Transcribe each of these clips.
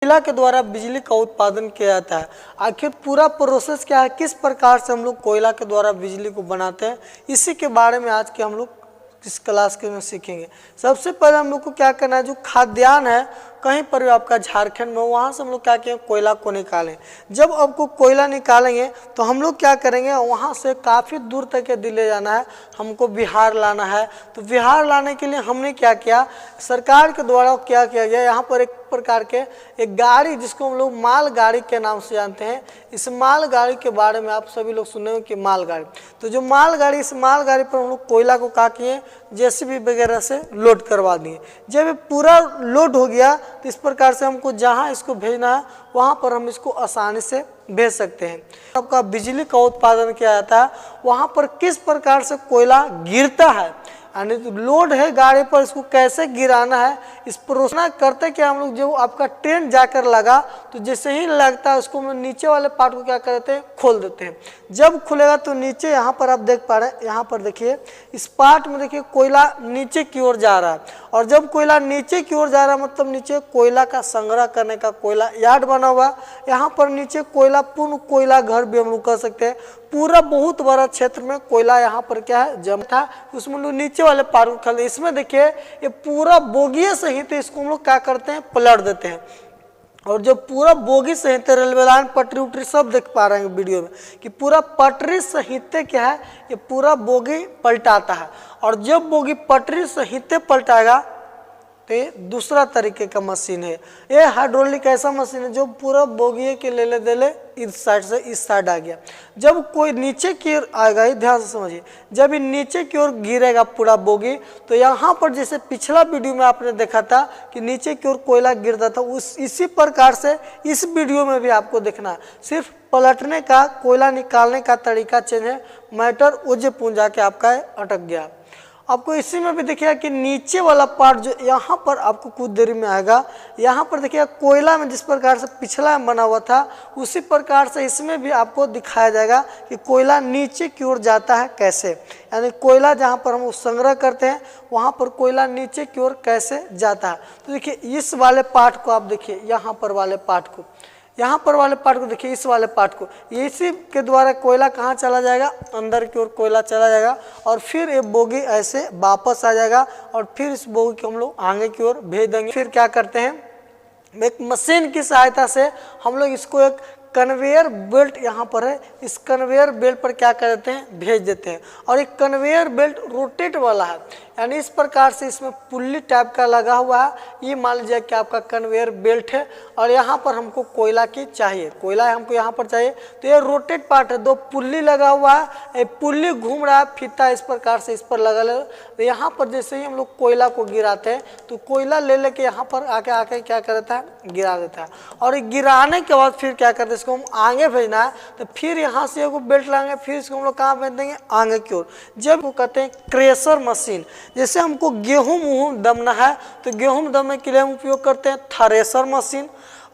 कोयला के द्वारा बिजली का उत्पादन किया जाता है। आखिर पूरा प्रोसेस क्या है, किस प्रकार से हम लोग कोयला के द्वारा बिजली को बनाते हैं, इसी के बारे में आज के हम लोग इस क्लास के में सीखेंगे। सबसे पहले हम लोग को क्या करना है, जो खाद्यान्न है कहीं पर भी आपका झारखंड में, वहाँ से हम लोग क्या करें, कोयला को निकालें। जब आपको कोयला निकालेंगे तो हम लोग क्या करेंगे, वहाँ से काफ़ी दूर तक के दिल्ली जाना है, हमको बिहार लाना है। तो बिहार लाने के लिए हमने क्या किया, सरकार के द्वारा क्या किया गया, यहाँ पर एक प्रकार के एक गाड़ी जिसको हम लोग माल गाड़ी के नाम से जानते हैं। इस माल गाड़ी के बारे में आप सभी लोग सुने हो कि माल गाड़ी, तो जो माल गाड़ी, इस माल गाड़ी पर हम लोग कोयला को क्या किए, जेसीबी वगैरह से लोड करवा दिए। जब ये पूरा लोड हो गया तो इस प्रकार से हमको जहाँ इसको भेजना है वहाँ पर हम इसको आसानी से भेज सकते हैं। आपका बिजली का उत्पादन किया जाता है, वहाँ पर किस प्रकार से कोयला गिरता है, यानी तो लोड है गाड़ी पर, इसको कैसे गिराना है, इस प्रोसेस करते क्या हम लोग, जो आपका ट्रेन जाकर लगा तो जैसे ही लगता है उसको हम नीचे वाले पार्ट को क्या करते हैं, खोल देते हैं। जब खुलेगा तो नीचे यहाँ पर आप देख पा रहे हैं, यहाँ पर देखिए इस पार्ट में देखिए कोयला नीचे की ओर जा रहा है, और जब कोयला नीचे की ओर जा रहा है मतलब नीचे कोयला का संग्रह करने का कोयला यार्ड बना हुआ। यहाँ पर नीचे कोयला पूर्ण कोयला घर भी हम लोग कर सकते हैं। पूरा बहुत बड़ा क्षेत्र में कोयला यहाँ पर क्या है, जम था, उसमें लोग नीचे वाले पार्ट को खोलते। इसमें देखिए ये पूरा बोगी सहित इसको हम लोग क्या करते हैं, पलट देते हैं। और जो पूरा बोगी सहित रेलवे लाइन पटरी उटरी सब देख पा रहे हैं वीडियो में कि पूरा पटरी सहित क्या है, ये पूरा बोगी पलटाता है। और जब बोगी पटरी सहित पलटाएगा तो ये दूसरा तरीके का मशीन है। ये हाइड्रोलिक ऐसा मशीन है जो पूरा बोगी के ले दे इस साइड से इस साइड आ गया। जब कोई नीचे की ओर आएगा, ये ध्यान से समझिए, जब ये नीचे की ओर गिरेगा पूरा बोगी, तो यहाँ पर जैसे पिछला वीडियो में आपने देखा था कि नीचे की ओर कोयला गिरता था, इसी प्रकार से इस वीडियो में भी आपको देखना है। सिर्फ पलटने का, कोयला निकालने का तरीका चेंज है। मैटर उज्ज पूंजा के आपका अटक गया। आपको इसी में भी देखिए कि नीचे वाला पार्ट जो यहाँ पर आपको कुछ देरी में आएगा, यहाँ पर देखिए कोयला में जिस प्रकार से पिछला बना हुआ था उसी प्रकार से इसमें भी आपको दिखाया जाएगा कि कोयला नीचे की ओर जाता है कैसे, यानी कोयला जहाँ पर हम संग्रह करते हैं वहाँ पर कोयला नीचे की ओर कैसे जाता है। तो देखिए इस वाले पार्ट को आप देखिए, यहाँ पर वाले पार्ट को, यहाँ पर वाले पार्ट को देखिए, इस वाले पार्ट को, इसी के द्वारा कोयला कहाँ चला जाएगा, अंदर की ओर कोयला चला जाएगा, और फिर ये बोगी ऐसे वापस आ जाएगा, और फिर इस बोगी को हम लोग आगे की ओर भेज देंगे। फिर क्या करते हैं, एक मशीन की सहायता से हम लोग इसको एक कन्वेयर बेल्ट यहाँ पर है, इस कन्वेयर बेल्ट पर क्या कर देते हैं, भेज देते हैं। और एक कन्वेयर बेल्ट रोटेट वाला है, यानी इस प्रकार से इसमें पुल्ली टाइप का लगा हुआ है। ये मान लीजिए कि आपका कन्वेयर बेल्ट है, और यहाँ पर हमको कोयला की चाहिए, कोयला हमको यहाँ पर चाहिए, तो ये रोटेट पार्ट है, दो पुल्ली लगा हुआ है, ये पुल्ली घूम रहा है, फीता इस प्रकार से इस पर लगा ले। तो यहाँ पर जैसे ही हम लोग कोयला को गिराते हैं तो कोयला ले लेके यहाँ पर आके क्या कर देता है, गिरा देता है। और गिराने के बाद फिर क्या करते हैं, इसको हम आगे भेजना है, तो फिर यहाँ से एगो बेल्ट लाएंगे, फिर इसको हम लोग कहाँ भेज देंगे, आगे की ओर। जब वो कहते हैं क्रेशर मशीन, जैसे हमको गेहूँ दमना है तो गेहूँ दमने के लिए हम उपयोग करते हैं थ्रेशर मशीन,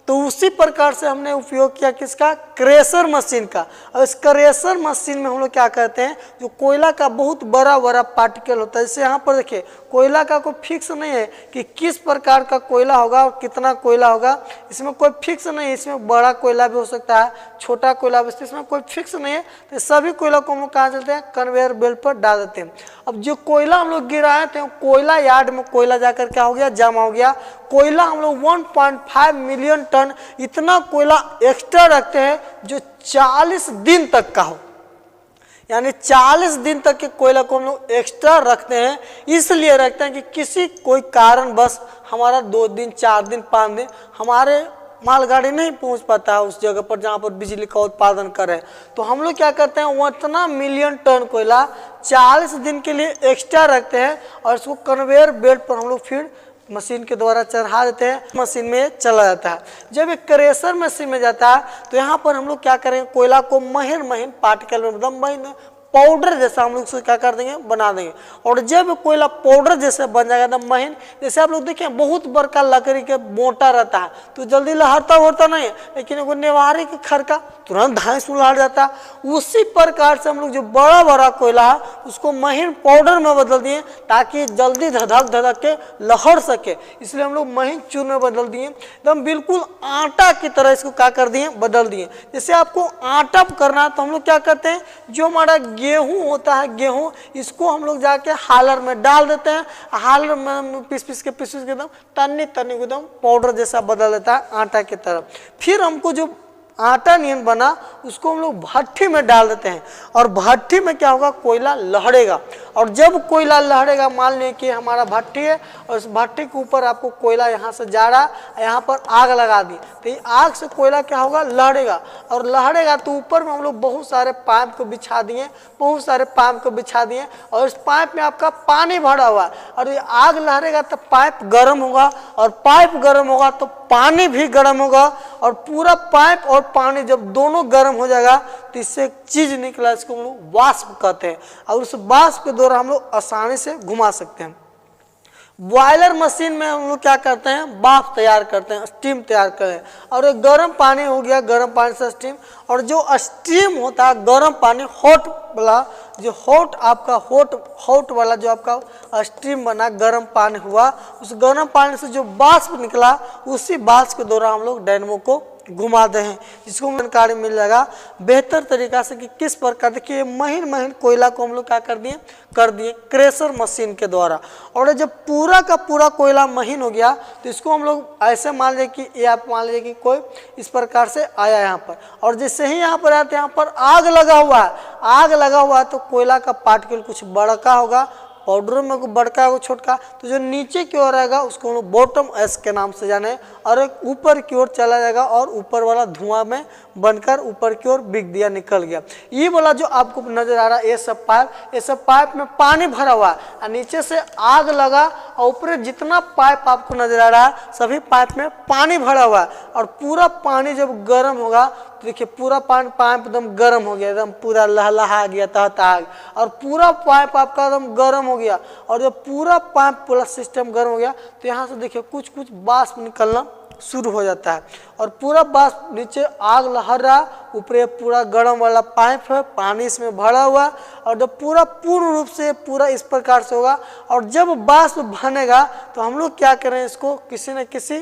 तो उसी प्रकार से हमने उपयोग किया किसका, क्रेशर मशीन का। और इस क्रेशर मशीन में हम लोग क्या करते हैं, जो कोयला का बहुत बड़ा बड़ा पार्टिकल होता है, जैसे यहाँ पर देखिए कोयला का कोई फिक्स नहीं है कि किस प्रकार का कोयला होगा और कितना कोयला होगा, इसमें कोई फिक्स नहीं है। इसमें बड़ा कोयला भी हो सकता है, छोटा कोयला भी, इसमें कोई फिक्स नहीं है। तो सभी कोयला को हम लोग कहाँ चलते हैं, कन्वेयर बेल्ट पर डाल देते हैं। अब जो कोयला हम लोग गिराए थे, कोयला यार्ड में कोयला जाकर क्या हो गया, जमा हो गया। कोयला हम लोग 1.5 मिलियन टन इतना कोयला एक्स्ट्रा रखते हैं जो 40 दिन तक का हो, यानी 40 दिन तक के कोयला को हम लोग एक्स्ट्रा रखते हैं। इसलिए रखते हैं कि किसी कोई कारण बस हमारा 2 दिन 4 दिन 5 दिन हमारे मालगाड़ी नहीं पहुंच पाता है उस जगह पर जहां पर बिजली का उत्पादन करें, तो हम लोग क्या करते हैं, उतना मिलियन टन कोयला 40 दिन के लिए एक्स्ट्रा रखते हैं, और इसको कन्वेयर बेल्ट पर हम लोग फिर मशीन के द्वारा चढ़ा देते हैं, मशीन में चला जाता है। जब एक क्रेशर मशीन में जाता है तो यहाँ पर हम लोग क्या करेंगे, कोयला को महीन पार्टिकल में, एकदम महीन पाउडर जैसा हम लोग उसको क्या कर देंगे, बना देंगे। और जब कोयला पाउडर जैसे बन जाएगा एकदम महीन, जैसे आप लोग देखें बहुत बड़का लकड़ी के मोटा रहता है तो जल्दी लहरता होता नहीं है, लेकिन एगो नेवारी के खरका तुरंत धांस में लहर जाता है। उसी प्रकार से हम लोग जो बड़ा बड़ा कोयला है उसको महीन पाउडर में बदल दिए ताकि जल्दी धधक धधक के लहर सके, इसलिए हम लोग महीन चूर्ण में बदल दिए। एकदम बिल्कुल आटा की तरह इसको क्या कर दिए, बदल दिए। जैसे आपको आटा करना है तो हम लोग क्या करते हैं, जो हमारा गेहूं होता है, गेहूं इसको हम लोग जाके हालर में डाल देते हैं, हालर में पीस पीस के एकदम तन्नी तन्नी को एकदम पाउडर जैसा बदल देता है आटा की तरफ। फिर हमको जो आटा नियन बना उसको हम लोग भट्ठी में डाल देते हैं, और भट्ठी में क्या होगा, कोयला लहरेगा। और जब कोयला लहरेगा, मान लीजिए कि हमारा भट्ठी है और इस भट्ठी के ऊपर आपको कोयला यहाँ से जा रहा है, यहाँ पर आग लगा दी तो ये आग से कोयला क्या होगा, लहरेगा। और लहरेगा तो ऊपर में हम लोग बहुत सारे पाइप को बिछा दिए, बहुत सारे पाइप को बिछा दिए, और इस पाइप में आपका पानी भरा हुआ है, और ये आग लहरेगा तो पाइप गर्म होगा, और पाइप गर्म होगा तो पानी भी गर्म होगा, और पूरा पाइप और पानी जब दोनों गर्म हो जाएगा तो इससे एक चीज निकला, इसको हम लोग वाष्प कहते हैं, और उस वाष्प के द्वारा हम लोग आसानी से घुमा सकते हैं। बॉयलर मशीन में हम लोग क्या करते हैं, भाप तैयार करते हैं, स्टीम तैयार करते हैं, और एक गर्म पानी हो गया, गर्म पानी से स्टीम, और जो स्टीम होता है गर्म पानी, हॉट वाला जो हॉट वाला जो आपका स्टीम बना, गर्म पानी हुआ, उस गर्म पानी से जो वाष्प निकला, उसी वाष्प के द्वारा हम लोग डायनेमो को घुमाते हैं, जिसको जानकारी मिल जाएगा बेहतर तरीका से कि किस प्रकार। देखिए महीन महीन कोयला को हम लोग क्या कर दिए क्रेशर मशीन के द्वारा। और जब पूरा का पूरा कोयला महीन हो गया तो इसको हम लोग ऐसे मान लीजिए कि ये आप मान लीजिए कि कोई इस प्रकार से आया यहाँ पर, और जैसे ही यहाँ पर आया तो यहाँ पर आग लगा हुआ है, आग लगा हुआ है तो कोयला का पार्टिकल कुछ बड़का होगा, पाउडर में को बड़का है वो छोटका, तो जो नीचे की ओर आएगा उसको हम लोग बॉटम एस के नाम से जाने, और एक ऊपर की ओर चला जाएगा और ऊपर वाला धुआं में बनकर ऊपर की ओर बिक दिया, निकल गया। ये वाला जो आपको नजर आ रहा है ये सब पाइप में पानी भरा हुआ है, और नीचे से आग लगा, और ऊपर जितना पाइप आपको नजर आ रहा है सभी पाइप में पानी भरा हुआ है, और पूरा पानी जब गर्म होगा तो देखिए पूरा पाइप एकदम गर्म हो गया, एकदम पूरा लहलहा गया तहत, और पूरा पाइप आपका एकदम गर्म हो गया। और जब पूरा पाइप पूरा सिस्टम गर्म हो गया तो यहाँ से देखिए कुछ कुछ वाष्प निकलना शुरू हो जाता है, और पूरा वाष्प नीचे आग लहर रहा, ऊपर पूरा गर्म वाला पाइप है, पानी इसमें भरा हुआ, और जब पूरा पूर्ण रूप से पूरा इस प्रकार से होगा, और जब वाष्प बनेगा तो हम लोग क्या करें, इसको किसी न किसी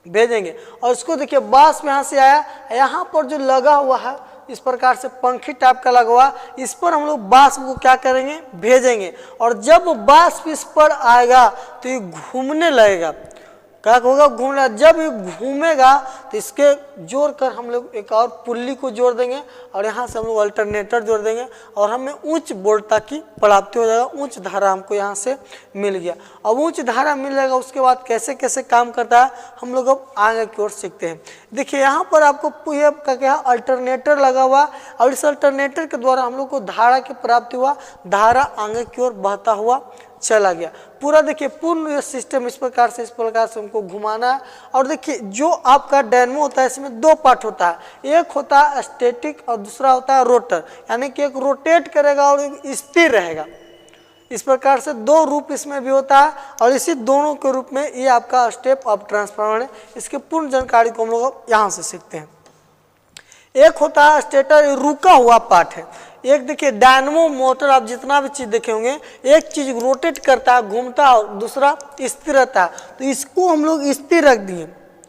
भेजेंगे। और इसको देखिए वाष्प यहाँ से आया, यहाँ पर जो लगा हुआ है इस प्रकार से पंखी टाइप का लगा हुआ, इस पर हम लोग वाष्प को क्या करेंगे, भेजेंगे। और जब वाष्प इस पर आएगा तो ये घूमने लगेगा, क्या होगा, घूमना। जब ये घूमेगा तो इसके जोड़ कर हम लोग एक और पुल्ली को जोड़ देंगे, और यहाँ से हम लोग अल्टरनेटर जोड़ देंगे, और हमें उच्च वोल्टता की प्राप्ति हो जाएगा, उच्च धारा हमको यहाँ से मिल गया। अब उच्च धारा मिल जाएगा, उसके बाद कैसे कैसे काम करता है हम लोग अब आगे की ओर सीखते हैं। देखिए यहाँ पर आपको ये क्या अल्टरनेटर लगा हुआ, और इस अल्टरनेटर के द्वारा हम लोग को धारा की प्राप्ति हुआ, धारा आगे की ओर बहता हुआ चला गया। पूरा देखिए पूर्ण सिस्टम इस प्रकार से हमको घुमाना है। और देखिए जो आपका डायनेमो होता है इसमें दो पार्ट होता है, एक होता है स्टैटिक और दूसरा होता है रोटर, यानी कि एक रोटेट करेगा और एक स्थिर रहेगा। इस प्रकार से दो रूप इसमें भी होता है, और इसी दोनों के रूप में ये आपका स्टेप ऑफ ट्रांसफार्मर है। इसके पूर्ण जानकारी को हम लोग यहाँ से सीखते हैं। एक होता है स्टेटर, रुका हुआ पार्ट है। एक देखिए डायनेमो मोटर, आप जितना भी चीज देखे होंगे, एक चीज रोटेट करता है, घूमता है, और दूसरा स्थिर रहता है। तो इसको हम लोग स्थिर रख दिए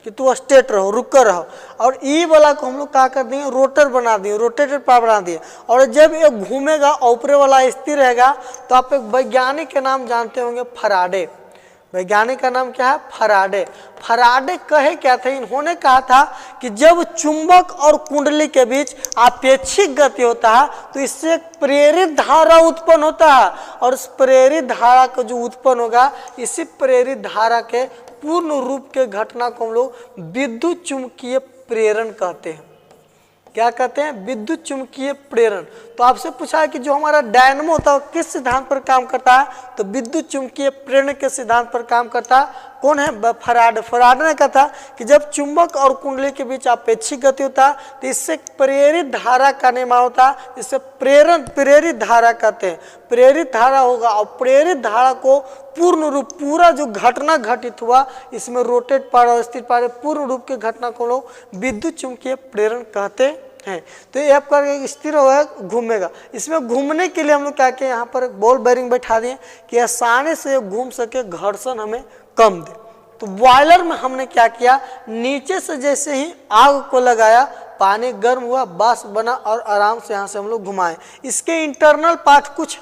कि तू स्टेट रहो, रुक कर रहो, और ई वाला को हम लोग क्या कर दिए, रोटर बना दिए, रोटेटेड पार्ट बना दिए। और जब ये घूमेगा और ऊपर वाला स्थिर रहेगा तो आप एक वैज्ञानिक के नाम जानते होंगे, फराडे। वैज्ञानिक का नाम क्या है, फराडे। फराडे कहे क्या थे, इन्होंने कहा था कि जब चुंबक और कुंडली के बीच आपेक्षिक गति होता है तो इससे प्रेरित धारा उत्पन्न होता है, और उस प्रेरित धारा का जो उत्पन्न होगा, इसी प्रेरित धारा के पूर्ण रूप के घटना को हम लोग विद्युत चुंबकीय प्रेरण कहते हैं। क्या कहते हैं, विद्युत चुंबकीय प्रेरण। तो आपसे पूछा है कि जो हमारा डायनेमो होता है किस सिद्धांत पर काम करता है, तो विद्युत चुंबकीय प्रेरण के सिद्धांत पर काम करता है। कौन है? फराडे। फराडे ने कहा था कि जब चुंबक और कुंडली के बीच अपेक्षिक गति होता है तो इससे प्रेरित धारा का निर्माण होता है, इससे प्रेरित धारा कहते हैं। प्रेरित धारा होगा और प्रेरित धारा को पूर्ण रूप, पूरा जो घटना घटित हुआ इसमें रोटेट पार और स्थिर पार पूर्ण रूप के घटना को लोग विद्युत चुंबकीय प्रेरण कहते हैं। तो ये आपका स्थिर होगा, घूमेगा। इसमें घूमने के लिए हम लोग क्या किए, यहाँ पर बॉल बेरिंग बैठा दिए कि आसानी से घूम सके, घर्षण हमें कम दे। तो बॉयलर में हमने क्या किया, नीचे से जैसे ही आग को लगाया, पानी गर्म हुआ, वाष्प बना और आराम से यहाँ से हम लोग घुमाए। इसके इंटरनल पार्ट कुछ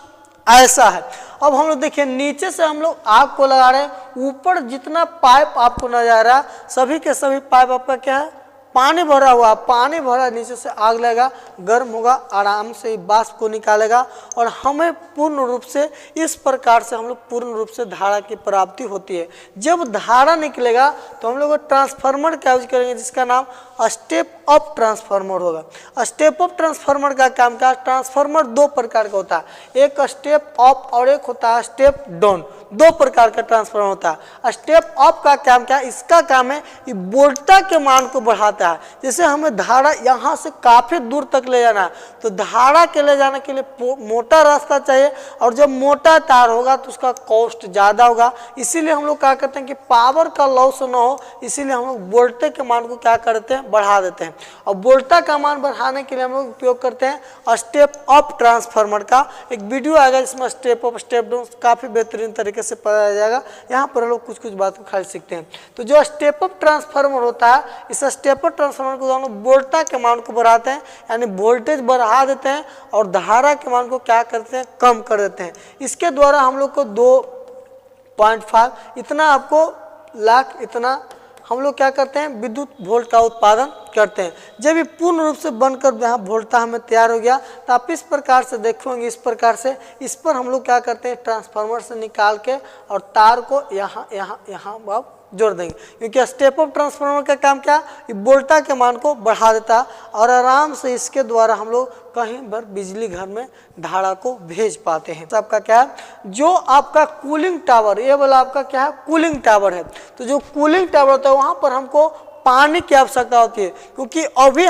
ऐसा है। अब हम लोग देखिए, नीचे से हम लोग आग को लगा रहे हैं, ऊपर जितना पाइप आपको नजर आ रहा है, सभी के सभी पाइप आपका क्या है, पानी भरा हुआ। पानी भरा, नीचे से आग लगेगा, गर्म होगा, आराम से वाष्प को निकालेगा और हमें पूर्ण रूप से इस प्रकार से हम लोग पूर्ण रूप से धारा की प्राप्ति होती है। जब धारा निकलेगा तो हम लोग ट्रांसफार्मर का यूज करेंगे, जिसका नाम स्टेप अप ट्रांसफार्मर होगा। स्टेप अप ट्रांसफार्मर का काम क्या, ट्रांसफार्मर दो प्रकार का होता है, एक स्टेप अप और एक होता है स्टेप डाउन। दो प्रकार का ट्रांसफार्मर होता है। स्टेप अप का काम क्या है, इसका काम है ये वोल्टता के मान को बढ़ाता है। जैसे हमें धारा यहाँ से काफी दूर तक ले जाना है तो धारा के ले जाने के लिए मोटा रास्ता चाहिए, और जब मोटा तार होगा तो उसका कॉस्ट ज्यादा होगा। इसीलिए हम लोग क्या करते हैं कि पावर का लॉस न हो, इसीलिए हम लोग वोल्टेज के मान को क्या करते हैं, बढ़ा देते हैं। और वोल्टता का मान बढ़ाने के लिए हम लोग उपयोग करते हैं स्टेप अप ट्रांसफार्मर का। एक वीडियो आएगा जिसमें स्टेप अप स्टेप डाउन काफी बेहतरीन तरीके से पढ़ाया जाएगा। यहाँ पर हम लोग कुछ कुछ बात को खाली सीखते हैं। तो जो स्टेप अप ट्रांसफार्मर होता है, इस स्टेप अप ट्रांसफार्मर को हम लोग वोल्टता के मान को बढ़ाते हैं, यानी वोल्टेज बढ़ा देते हैं और धारा के मान को क्या करते हैं, कम कर देते हैं। इसके द्वारा हम लोग को 2.5 इतना आपको लाख इतना हम लोग क्या करते हैं, विद्युत वोल्ट का उत्पादन करते हैं। जब ये पूर्ण रूप से बनकर यहाँ वोल्टता हमें तैयार हो गया तो आप इस प्रकार से देखेंगे, इस प्रकार से इस पर हम लोग क्या करते हैं, ट्रांसफार्मर से निकाल के और तार को यहाँ यहाँ यहाँ आप जोड़ देंगे, क्योंकि स्टेप अप ट्रांसफार्मर का काम क्या, ये वोल्टता के मान को बढ़ा देता है और आराम से इसके द्वारा हम लोग कहीं पर बिजली घर में धारा को भेज पाते हैं। तो आपका क्या है, जो आपका कूलिंग टावर, ये वाला आपका क्या है, कूलिंग टावर है। तो जो कूलिंग टावर होता है वहाँ पर हमको पानी की आवश्यकता होती है, क्योंकि अभी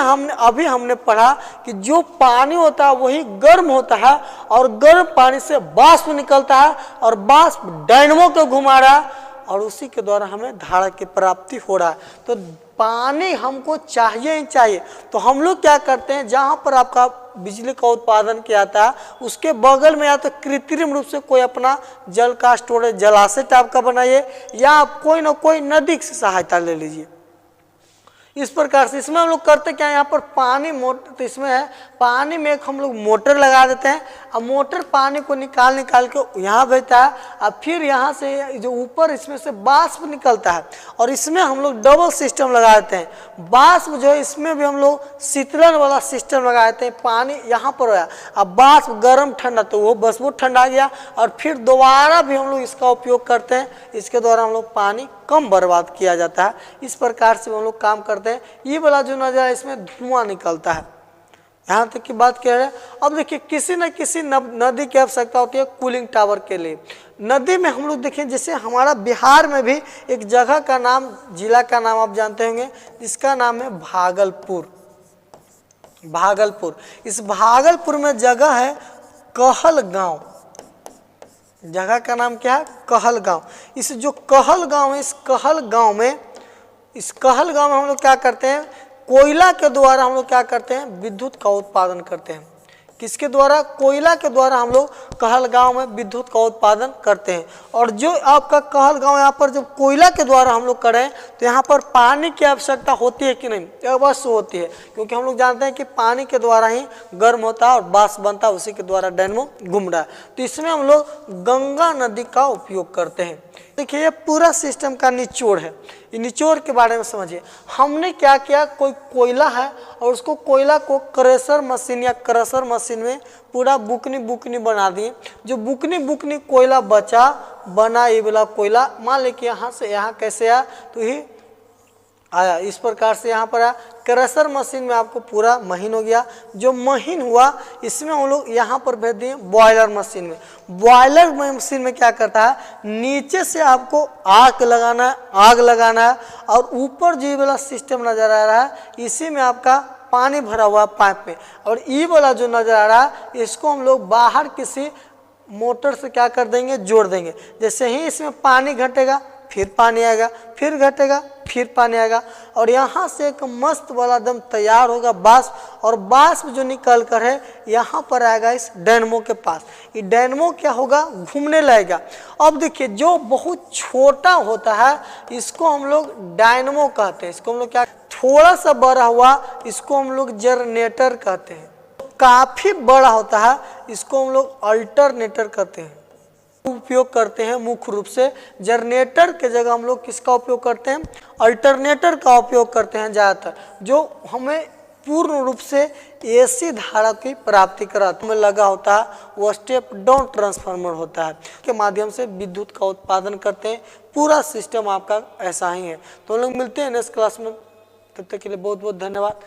हमने पढ़ा कि जो पानी होता है वही गर्म होता है और गर्म पानी से वाष्प निकलता है और वाष्प डायनमो को घुमा रहा है और उसी के द्वारा हमें धारा की प्राप्ति हो रहा है। तो पानी हमको चाहिए ही चाहिए। तो हम लोग क्या करते हैं, जहाँ पर आपका बिजली का उत्पादन किया जाता है उसके बगल में या तो कृत्रिम रूप से कोई अपना जल का स्टोरेज जलाशय टाइप का बनाइए, या आप कोई ना कोई नदी से सहायता ले लीजिए। इस प्रकार से इसमें हम लोग करते क्या, यहाँ पर पानी मोटर, तो इसमें है पानी में एक हम लोग मोटर लगा देते हैं और मोटर पानी को निकाल के यहाँ भेजता है और फिर यहाँ से जो ऊपर इसमें से वाष्प निकलता है और इसमें हम लोग डबल सिस्टम लगा देते हैं। वाष्प जो है इसमें भी हम लोग शीतलन वाला सिस्टम लगा देते हैं। पानी यहाँ पर होया, अब वाष्प गर्म ठंडा तो वो बस वो ठंडा गया और फिर दोबारा भी हम लोग इसका उपयोग करते हैं। इसके द्वारा हम लोग पानी कम बर्बाद किया जाता है। इस प्रकार से हम लोग काम करते हैं। ये वाला जो नज़र है इसमें धुआं निकलता है। यहाँ तक की बात कह रहे हैं। अब देखिए किसी न किसी नदी की आवश्यकता होती है कूलिंग टावर के लिए। नदी में हम लोग देखें, जैसे हमारा बिहार में भी एक जगह का नाम, जिला का नाम आप जानते होंगे, जिसका नाम है भागलपुर। भागलपुर, इस भागलपुर में जगह है कहलगांव। जगह का नाम क्या है, कहलगांव। इस जो कहलगांव है, इस कहलगांव में हम लोग क्या करते हैं, कोयला के द्वारा हम लोग क्या करते हैं, विद्युत का उत्पादन करते हैं। किसके द्वारा, कोयला के द्वारा हम लोग कहलगांव में विद्युत का उत्पादन करते हैं। और जो आपका कहलगांव यहाँ पर जब कोयला के द्वारा हम लोग करें तो यहाँ पर पानी की आवश्यकता होती है कि नहीं, अवश्य होती है, क्योंकि हम लोग जानते हैं कि पानी के द्वारा ही गर्म होता है और वाष्प बनता है, उसी के द्वारा डायनमो घूम रहा है। तो इसमें हम लोग गंगा नदी का उपयोग करते हैं। देखिए ये पूरा सिस्टम का निचोड़ है। ये निचोड़ के बारे में समझिए। हमने क्या किया, कोई कोयला है और उसको कोयला को क्रशर मशीन या क्रशर मशीन में पूरा बुकनी बना दिए। जो बुकनी कोयला बना ये वाला कोयला, मान ले कि यहाँ से यहाँ कैसे आया, तो ये आया इस प्रकार से यहाँ पर आया, क्रशर मशीन में आपको पूरा महीन हो गया। जो महीन हुआ इसमें हम लोग यहाँ पर भेज दिए बॉयलर मशीन में। बॉयलर मशीन में क्या करता है, नीचे से आपको आग लगाना है और ऊपर जो वाला सिस्टम नजर आ रहा है इसी में आपका पानी भरा हुआ पाइप में, और ये वाला जो नजर आ रहा है इसको हम लोग बाहर किसी मोटर से क्या कर देंगे, जोड़ देंगे। जैसे ही इसमें पानी घटेगा फिर पानी आएगा, फिर घटेगा फिर पानी आएगा, और यहाँ से एक मस्त वाला दम तैयार होगा बाष्प, और बाष्प जो निकल कर है यहाँ पर आएगा इस डायनमो के पास। ये डायनमो क्या होगा, घूमने लगेगा। अब देखिए जो बहुत छोटा होता है इसको हम लोग डायनमो कहते हैं। इसको हम लोग क्या, थोड़ा सा बड़ा हुआ इसको हम लोग जनरेटर कहते हैं। काफी बड़ा होता है इसको हम लोग अल्टरनेटर कहते हैं। उपयोग करते हैं मुख्य रूप से जनरेटर के जगह हम लोग किसका उपयोग करते हैं, अल्टरनेटर का उपयोग करते हैं ज़्यादातर, जो हमें पूर्ण रूप से एसी धारा की प्राप्ति कराता में लगा होता है। वो स्टेप डाउन ट्रांसफार्मर होता है के माध्यम से विद्युत का उत्पादन करते हैं। पूरा सिस्टम आपका ऐसा ही है। तो हम लोग मिलते हैं नेक्स्ट क्लास में, तब तक के लिए बहुत बहुत धन्यवाद।